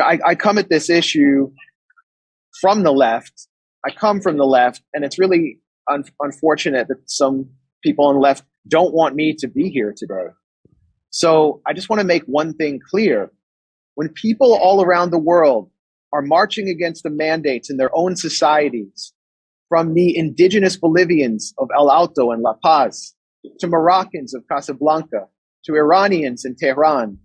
I come at this issue from the left. I come from the left, and it's really unfortunate that some people on the left don't want me to be here today. So I just want to make one thing clear. When people all around the world are marching against the mandates in their own societies, from the indigenous Bolivians of El Alto and La Paz, to Moroccans of Casablanca, to Iranians in Tehran,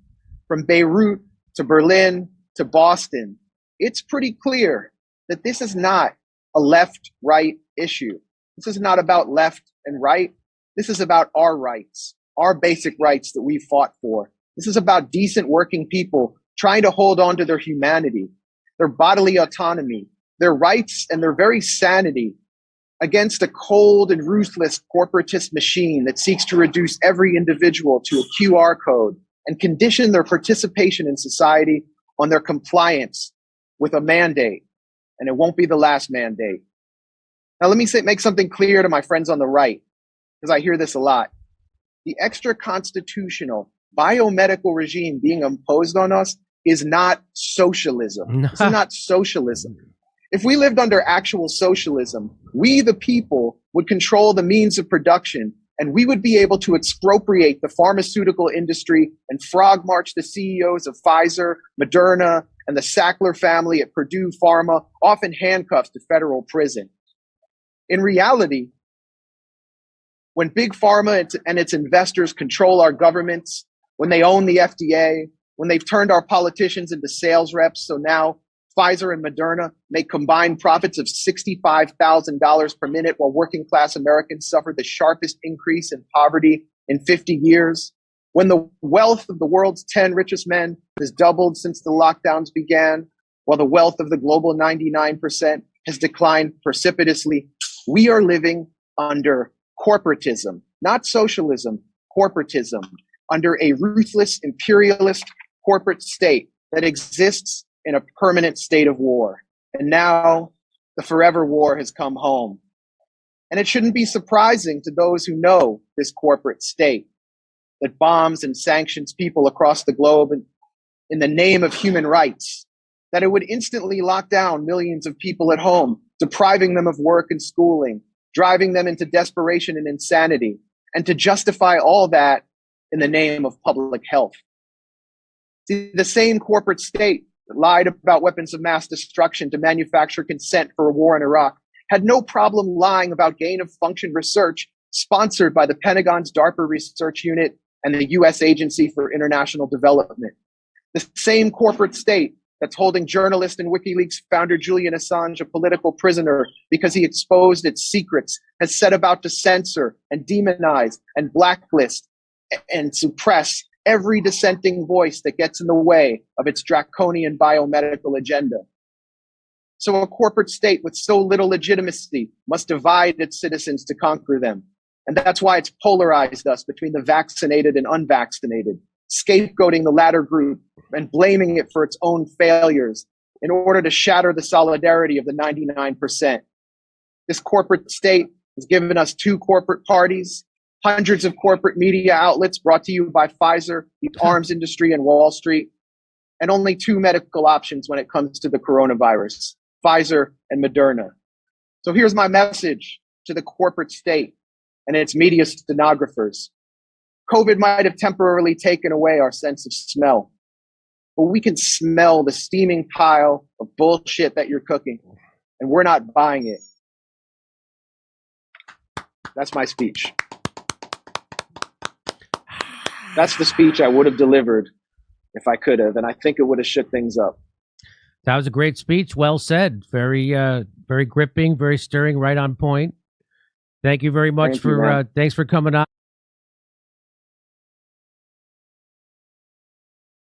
from Beirut to Berlin to Boston, it's pretty clear that this is not a left-right issue. This is not about left and right. This is about our rights, our basic rights that we fought for. This is about decent working people trying to hold on to their humanity, their bodily autonomy, their rights, and their very sanity against a cold and ruthless corporatist machine that seeks to reduce every individual to a QR code and condition their participation in society on their compliance with a mandate. And it won't be the last mandate. Now, let me make something clear to my friends on the right, because I hear this a lot. The extra constitutional biomedical regime being imposed on us is not socialism. This is not socialism. If we lived under actual socialism, we, the people, would control the means of production, and we would be able to expropriate the pharmaceutical industry and frog march the CEOs of Pfizer, Moderna, and the Sackler family at Purdue Pharma off in handcuffs to federal prison. In reality, when Big Pharma and its investors control our governments, when they own the FDA, when they've turned our politicians into sales reps, so now Pfizer and Moderna make combined profits of $65,000 per minute while working class Americans suffer the sharpest increase in poverty in 50 years, when the wealth of the world's 10 richest men has doubled since the lockdowns began, while the wealth of the global 99% has declined precipitously, we are living under corporatism, not socialism, corporatism, under a ruthless imperialist corporate state that exists in a permanent state of war. And now the forever war has come home. And it shouldn't be surprising to those who know this corporate state that bombs and sanctions people across the globe in the name of human rights, that it would instantly lock down millions of people at home, depriving them of work and schooling, driving them into desperation and insanity, and to justify all that in the name of public health. See, the same corporate state that lied about weapons of mass destruction to manufacture consent for a war in Iraq had no problem lying about gain-of-function research sponsored by the Pentagon's DARPA Research Unit and the U.S. Agency for International Development. The same corporate state that's holding journalist and WikiLeaks founder Julian Assange a political prisoner because he exposed its secrets has set about to censor and demonize and blacklist and suppress every dissenting voice that gets in the way of its draconian biomedical agenda. So a corporate state with so little legitimacy must divide its citizens to conquer them. And that's why it's polarized us between the vaccinated and unvaccinated, scapegoating the latter group and blaming it for its own failures in order to shatter the solidarity of the 99%. This corporate state has given us two corporate parties, hundreds of corporate media outlets brought to you by Pfizer, the arms industry, and Wall Street, and only two medical options when it comes to the coronavirus, Pfizer and Moderna. So here's my message to the corporate state and its media stenographers. COVID might have temporarily taken away our sense of smell, but we can smell the steaming pile of bullshit that you're cooking, and we're not buying it. That's my speech. That's the speech I would have delivered if I could have, and I think it would have shook things up. That was a great speech. Well said. Very, very gripping, very stirring, right on point. Thank you very much thanks for coming on.